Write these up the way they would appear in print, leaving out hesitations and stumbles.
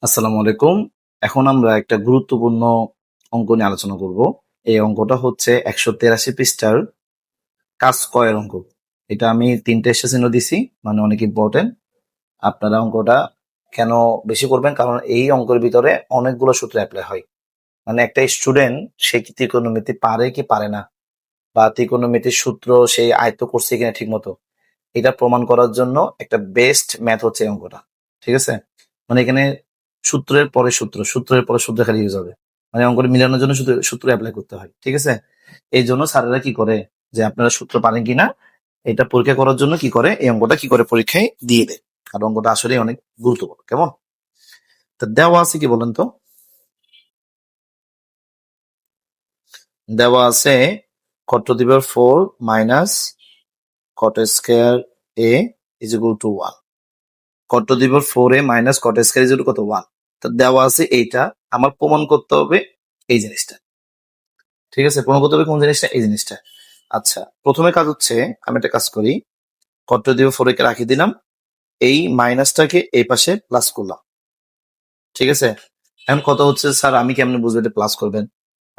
আসসালামু আলাইকুম। এখন আমরা একটা গুরুত্বপূর্ণ অঙ্ক নিয়ে আলোচনা করব। এই অঙ্কটা হচ্ছে ১৮৩ পৃষ্ঠার কাজ কয়ের অঙ্ক। এটা আমি ৩ টা চিহ্ন দিছি, মানে অনেক ইম্পর্টেন্ট। আপনারা অঙ্কটা কেন বেশি করবেন, কারণ এই অঙ্কের ভিতরে অনেকগুলো সূত্র অ্যাপ্লাই হয়। মানে একটা স্টুডেন্ট সে কি ত্রিকোণমিতি পারে কি পারে না, বা ত্রিকোণমিতির সূত্র সে আয়ত্ত করছে কিনা ঠিক মতো, এটা প্রমাণ করার জন্য একটা বেস্ট ম্যাথ হচ্ছে এই অঙ্কটা। ঠিক আছে? মানে এখানে সূত্রের পরে সূত্র, সূত্রের পরে সূত্র খালি ইউজ হবে। মানে অঙ্কটা মিলানোর জন্য শুধু সূত্র অ্যাপ্লাই করতে হয়। ঠিক আছে? এই জন্য স্যারেরা কি করে, যে আপনারা সূত্র পারেন কিনা এটা পরীক্ষা করার জন্য কি করে, এই অঙ্কটা কি করে পরীক্ষায় দিয়ে দেয়। আর অঙ্কটা আসলে অনেক গুরুত্বপূর্ণ। কেমন? তা দেওয়া আছে কি বলেন তো? দেওয়া আছে cot to the power 4 minus cot square a is equal to 1. cot to the power 4a minus cot square is equal to কত 1। তো দেওয়া আছে এইটা, আমার প্রমাণ করতে হবে এই জিনিসটা। ঠিক আছে? প্রমাণ করতে হবে কোন জিনিসটা? এই জিনিসটা। আচ্ছা, প্রথমে কাজ হচ্ছে, আমি একটা কাজ করি, cot to the power 4 কে রাখি দিলাম, এই মাইনাসটাকে এই পাশে প্লাস করলাম। ঠিক আছে? এখন কথা হচ্ছে, স্যার আমি কেমনে বুঝবো এটা প্লাস করবেন?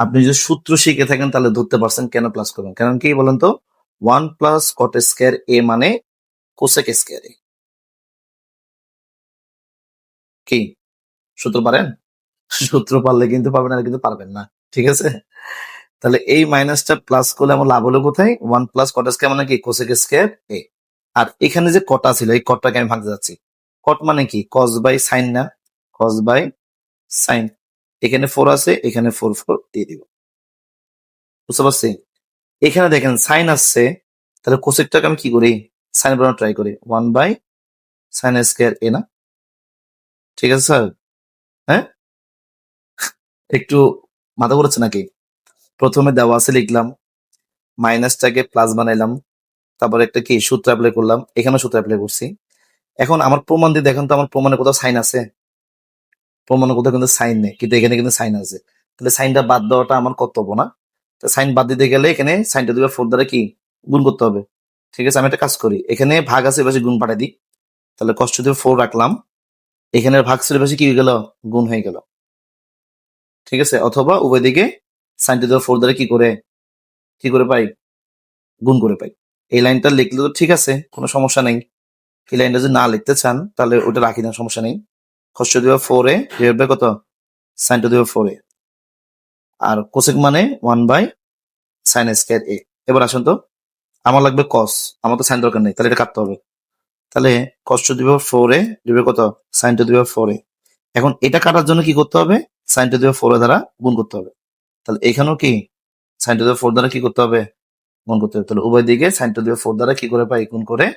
আপনি যদি সূত্র শিখে থাকেন তাহলে ধরতে পারছেন কেন প্লাস করবেন। কারণ কি বলেন তো, 1 প্লাস cot স্কয়ার a মানে কোসেক স্কয়ার a। কি সূত্র পারেন? সূত্র পারলে কিন্তু পারবেন, আর কিন্তু পারবেন না। ঠিক আছে? তাহলে এই মাইনাসটা প্লাস করলে আমার লাভ হলো কোথায়? 1 প্লাস কট স্কয়ার মানে কি কোসেক স্কয়ার a। আর এখানে যে কটা ছিল, এই কটটাকে আমি ভাঙতে যাচ্ছি। কট মানে কি? কস বাই সাইন না? Cos by sine. এখানে 4 আছে, এখানে 4 4 দিয়ে দিব। বুঝতে পারছি? এখানে দেখেন সাইন আসছে, তাহলে কোসেকটাকে আমি কি করি? সাইন বানানোর ট্রাই করি। 1 বাই সাইন স্কয়ার a না? ঠিক আছে স্যার? হ্যাঁ? একটু মাথা ঘুরাচ্ছে নাকি? প্রথমে দেওয়া আছে লিখলাম, মাইনাসটাকে প্লাস বানাইলাম, তারপর একটা কি সূত্র অ্যাপ্লাই করলাম, এখানে সূত্র অ্যাপ্লাই করছি। এখন আমার প্রমাণ দিয়ে দেখেন তো, আমার প্রমাণে কোথাও সাইন আছে? প্রমাণে কোথাও কিন্তু সাইন নেই, কিন্তু এখানে কিন্তু সাইন আছে। তাহলে সাইনটা বাদ দেওয়াটা আমার কর্তব্য না? তো সাইন বাদ দিতে গেলে এখানে সাইনটা দিবে 4 দ্বারা কি গুণ করতে হবে। ঠিক আছে? আমি একটা কাজ করি, এখানে ভাগ আছে, এবার গুণ পাঠিয়ে দিই। তাহলে কষ্ট দিয়ে 4 রাখলাম, এখানে ভাগ ছিল, এবার কি হয়ে গেল? গুণ হয়ে গেল। ঠিক আছে? অথবা উভয় দিকে সাইনটা দেওয়া 4 দ্বারা কি করে পাই? গুণ করে পাই। এই লাইনটা লিখলে তো ঠিক আছে, কোনো সমস্যা নেই। এই লাইনটা যদি না লিখতে চান তাহলে ওটা রাখি না, সমস্যা নেই। কষ্ট দিবা 4a ডিভাইড বাই কত? সাইন টু দিবা 4a। আর কোসেক মানে 1 বাই সাইন স্কয়ার a। এবার আসুন তো, আমার লাগবে কস, আমার তো সাইন দরকার নেই, তাহলে এটা কাটতে হবে। তাহলে কস টু দিবা 4a ডিভাইড কত? সাইন টু দিবা 4a। এখন এটা কাটার জন্য কি করতে হবে? সাইন টু দিবা 4a দ্বারা গুণ করতে হবে। তাহলে এখানেও কি সাইন টু দিবা 4 দ্বারা কি করতে হবে? গুণ করতে হবে। তাহলে উভয় দিকে সাইন টু দিবা 4 দ্বারা কি করে পাই? গুণ করে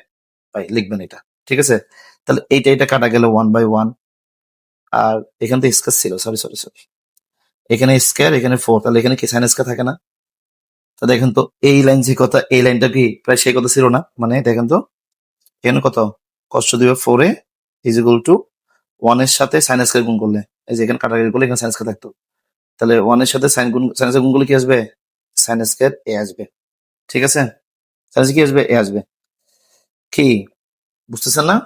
পাই, লিখবেন এটা। ঠিক আছে? তাহলে এটা কাটা গেল 1 বাই 1। আর এখানে তো স্কয়ার ছিল, সরি সরি সরি, এখানে স্কয়ার, এখানে 4, তাহলে এখানে কি সাইন স্কয়ার থাকে না? তো দেখেন তো, এই লাইন যে কথা, এই লাইনটা কি প্রায় সেই কথা ছিল না? মানে দেখেন তো, এখানে কত? কষ্ট দিবে 4a ইজ ইকুয়াল টু 1 এর সাথে সাইন স্কয়ার গুণ করলে, এই যে এখানে কাটাকাটি করলে এখানে সাইন স্কয়ার থাকতো। তাহলে 1 এর সাথে সাইন স্কয়ার গুণ করলে কি আসবে? সাইন স্কয়ার a আসবে। ঠিক আছে? সাইন কি আসবে? a আসবে। কি বুঝতেছেন না?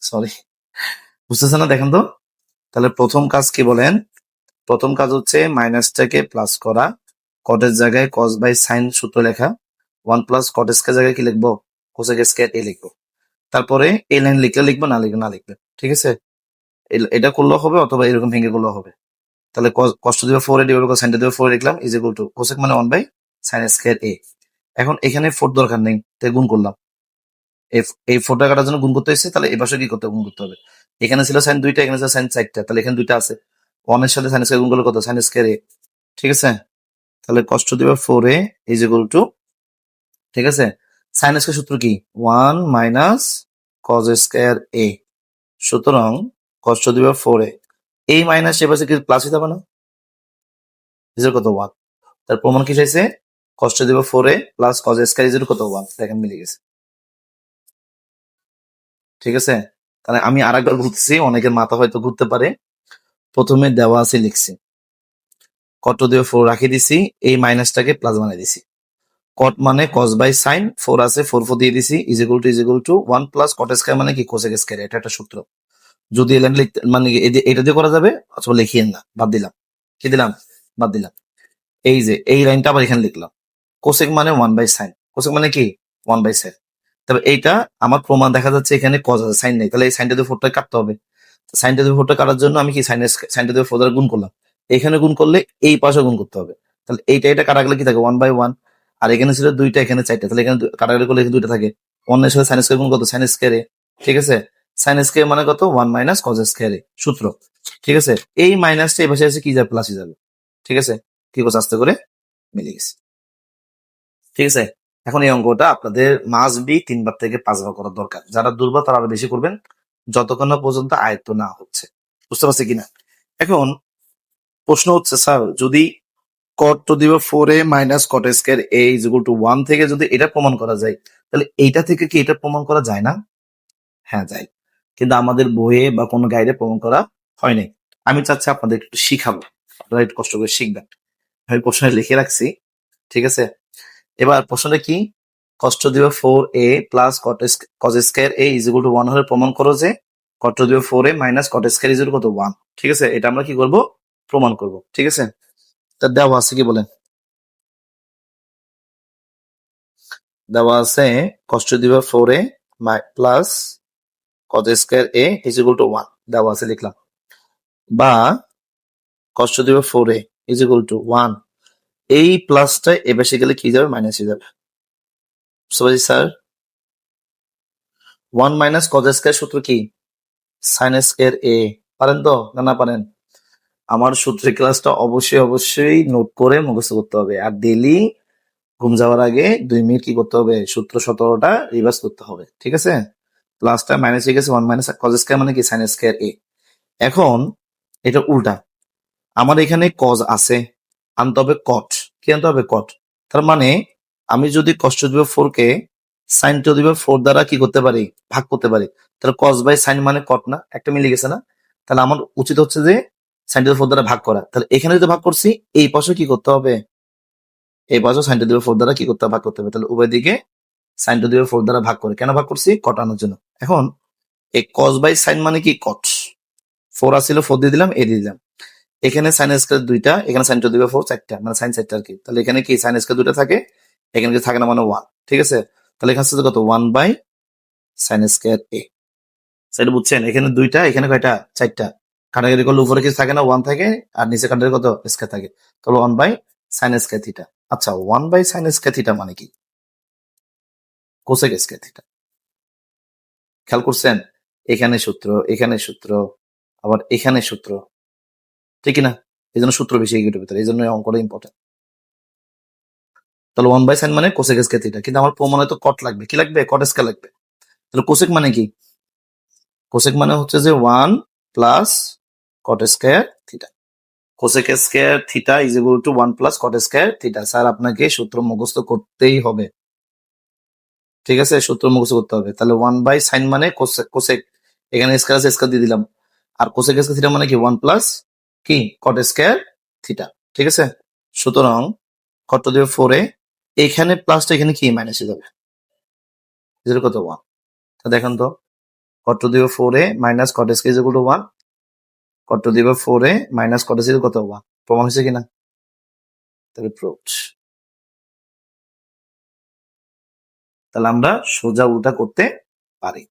সরি, বুঝতেছেন না? দেখেন তো, তাহলে প্রথম কাজ কি বলেন? প্রথম কাজ হচ্ছে মাইনাসটাকে প্লাস করা, কটের জায়গায় কস বাই সাইন সূত্র লেখা, 1 প্লাস কট স্কয়ার জায়গায় কি লিখবো? কোসেক স্কয়ার এ লিখবো। তারপরে এই লাইন লিখলে লিখবো, না লিখলে না লিখবে। ঠিক আছে? এটা করলেও হবে, অথবা এরকম ভেঙে করলেও হবে। তাহলে কষ্ট দিবে 4 এ ডিভাইড করে সাইনটা দিবে 4 লিখলাম ইজ ইকুয়াল টু কোসেক মানে 1 বাই সাইন স্কয়ার এ। এখন এখানে 4 দরকার নেই, তাই গুণ করলাম। এই 4 টা কাটার জন্য গুণ করতে হয়েছে, তাহলে এই পাশে কি করতে হবে? গুণ করতে হবে। এখানে ছিল সাইন 2টা, এখানে ছিল সাইন 4টা, তাহলে এখানে 2টা আছে। 1 এর সাথে সাইন স্কয়ার গুণ করলে কত? সাইন স্কয়ার এ। ঠিক আছে? তাহলে কষ্ট দিবে 4a ইজ ইকুয়াল টু, ঠিক আছে, সাইন স্কয়ার সূত্র কি? 1 মাইনাস কজ স্কয়ার a। সুতরাং কষ্ট দিবে 4a, এই মাইনাস এ পাশে কি প্লাস হতে হবে না? ইজের কত? 1। তার প্রমাণ কি চাইছে? কষ্ট দিবে 4a প্লাস কজ স্কয়ার ইজের কত? 1। দেখেন মিলে গেছে। ঠিক আছে? তাহলে আমি আরেকবার বলতেছি, অনেকের মাথা হয়তো ঘুরতে পারে। প্রথমে দেওয়া আছে লিখছি, কত দিয়ে 4 রাখি দিছি, এই মাইনাসটাকে প্লাস বানিয়ে দিছি। কট মানে কস বাই সাইন, 4 আছে 4 4 দিয়ে দিছি, is equal to 1 plus cot square মানে কি? Cosec square. এটা একটা সূত্র। যদি এই লাইনটা লিখতে মানে এটা দিয়ে করা যাবে অথবা লিখিয়েন না, বাদ দিলাম। কি দিলাম? বাদ দিলাম। এই যে এই লাইনটা আবার এখানে লিখলাম। কোসেক মানে 1/sin। কোসেক মানে কি? 1/sin। তবে এইটা আমার প্রমাণ দেখা যাচ্ছে এখানে কজ আছে, সাইন নেই। তাহলে এই সাইনটা দিয়ে 4টা কাটতে হবে। সাইনটা দিয়ে 4টা কাটার জন্য আমি কি সাইনটা দিয়ে 4 দ্বারা গুণ করলাম। এখানে গুণ করলে এই পাশে গুণ করতে হবে। তাহলে এটা কাটা গেলে কি থাকে? 1/1। আর এখানে ছিল 2টা, এখানে 4টা। তাহলে এখানে কাটাকাটি করলে এখানে 2টা থাকে। 1 এর সাথে সাইন স্কয়ার গুণ কত? সাইন স্কয়ার এ। ঠিক আছে? সাইন স্কয়ার মানে কত? 1 - cos স্কয়ার এ। সূত্র। ঠিক আছে? এই মাইনাসটা এই পাশে এসে কি যাবে? প্লাসই যাবে। ঠিক আছে? কি করছে? আস্তে করে মিলে গেছে। ঠিক আছে? এখন এই অঙ্কটা আপনাদের মাস্ট বি 3 বার থেকে 5 বার করা দরকার। যারা দুর্বল তারা আরো বেশি করবেন, যতক্ষণ না পর্যন্ত আয়ত্ত না হচ্ছে। বুঝতে পারছি কিনা? এখন প্রশ্ন হচ্ছে, স্যার যদি cot to the power 4a minus cot square a is equal to 1 থেকে যদি এটা প্রমাণ করা যায়, তাহলে এইটা থেকে কি এটা প্রমাণ করা যায় না? হ্যাঁ, যায়। কিন্তু আমাদের বইয়ে বা কোনো গাইডে প্রমাণ করা হয় নাই। আমি চাচ্ছি আপনাদের একটু শিখাবো। আপনারা একটু কষ্ট করে শিখবেন। আমি প্রশ্নে লিখে রাখছি। ঠিক আছে? এবার প্রশ্নটা কি? cos to the power 4a plus cos square a is equal to 1 হলে প্রমাণ করো যে cot to the power 4a minus cot square is equal to কত? 1। ঠিক আছে? এটা আমরা কি করব? প্রমাণ করব। ঠিক আছে? তা দেওয়া আছে কি বলেন? দেওয়া আছে cos to the power 4a plus cos square a is equal to 1 দেওয়া আছে, লিখলাম। বা cos to the power 4a is equal to 1, এই প্লাসটা এ পাশে গেলে কি যাবে? মাইনাস হয়ে যাবে। বুঝতে পারছি স্যার? 1 minus cos square সূত্র কি? sin square a। পারেন তো? না না পারেন? আমার সূত্রের ক্লাসটা অবশ্যই নোট করে মুখস্থ করতে হবে। আর ডেইলি ঘুম যাওয়ার আগে 2 মিনিট কি করতে হবে? সূত্র 17টা রিভার্স করতে হবে। ঠিক আছে? প্লাসটা মাইনাস হয়ে গেছে 1 minus cos square মানে কি? sin square a। এখন এটা উল্টা। আমার এখানে cos আছে, আনতে হবে cot। কি আনতে হবে? cot। তার মানে আমি যদি cos to the power 4 K sin to the power 4 দ্বারা কি করতে পারি? ভাগ করতে পারি। তাহলে cos by sin মানে cot না? একটা মিলে গেছে না? তাহলে আমার উচিত হচ্ছে যে sin to the power 4 দ্বারা ভাগ করা। তাহলে এখানে যদি ভাগ করছি, এই পাশে কি করতে হবে? এই পাশে sin to the power 4 দ্বারা কি করতে হবে? ভাগ করতে হবে। তাহলে উভয় দিকে sin to the power 4 দ্বারা ভাগ করে। কেন ভাগ করছি? cot আনার জন্য। এখন এই cos by sin মানে কি? cot। 4 আসছিল, 4 দিয়ে দিলাম, a দিয়ে দিলাম। এখানে সাইন স্কয়ার 2টা, এখানে সাইন টু দি পাওয়ার 4 4টা, মানে সাইন 4টা আর কি। তাহলে এখানে কি সাইন স্কয়ার 2টা থাকে, এখানে কি থাকে না, মানে 1। ঠিক আছে? তাহলে এখানে হচ্ছে কত? 1 বাই সাইন স্কয়ার a। সেটা বুঝছেন? এখানে 2টা, এখানে কয়টা? 4টা। কাটাকাটি করলে উপরে কিছু থাকে না, 1 থাকে, আর নিচে কাটাকাটি কত? স্কয়ার থাকে। তাহলে 1 বাই সাইন স্কয়ার থিটা। আচ্ছা, 1 বাই সাইন স্কয়ার থিটা মানে কি? Cosec square theta. খেয়াল করছেন? এখানে সূত্র, এখানে সূত্র, আবার এখানে সূত্র। ঠিক না? এই জন্য সূত্র বেশি এগুলোর ভিতরে, এই জন্য অঙ্কটা ইম্পর্টেন্ট। তাহলে 1 বাই সাইন মানে কোসেক স্কয়ার থিটা। কিন্তু আমার প্রমাণে তো কট লাগবে। কি লাগবে? কট স্কয়ার লাগবে। তাহলে কোসেক মানে কি? কোসেক মানে হচ্ছে যে 1 plus cot square theta. Cosec square theta is equal to 1 plus cot square theta. Sir আপনাকে সূত্র মুখস্থ করতেই হবে। ঠিক আছে? সূত্র মুখস্থ করতে হবে। তাহলে 1 বাই সাইন মানে কোসেক, এখানে স্কয়ার আছে, স্কয়ার দিয়ে দিলাম। আর কোসেক স্কয়ার থিটা মানে কি? 1 প্লাস কি? কট স্কয়ার থিটা। ঠিক আছে? সুতরাং কট টু দি পাওয়ার 4 এ এখানে প্লাসটা এখানে কি? মাইনাস হয়ে যাবে। যেটা কত? 1। তা দেখেন তো, cot to the power 4a minus cot square is equal to 1, cot to the power 4a minus cot square কত? 1। প্রমাণ হয়েছে কিনা? তাহলে প্রুভড। তাহলে আমরা সোজা উল্টা করতে পারি।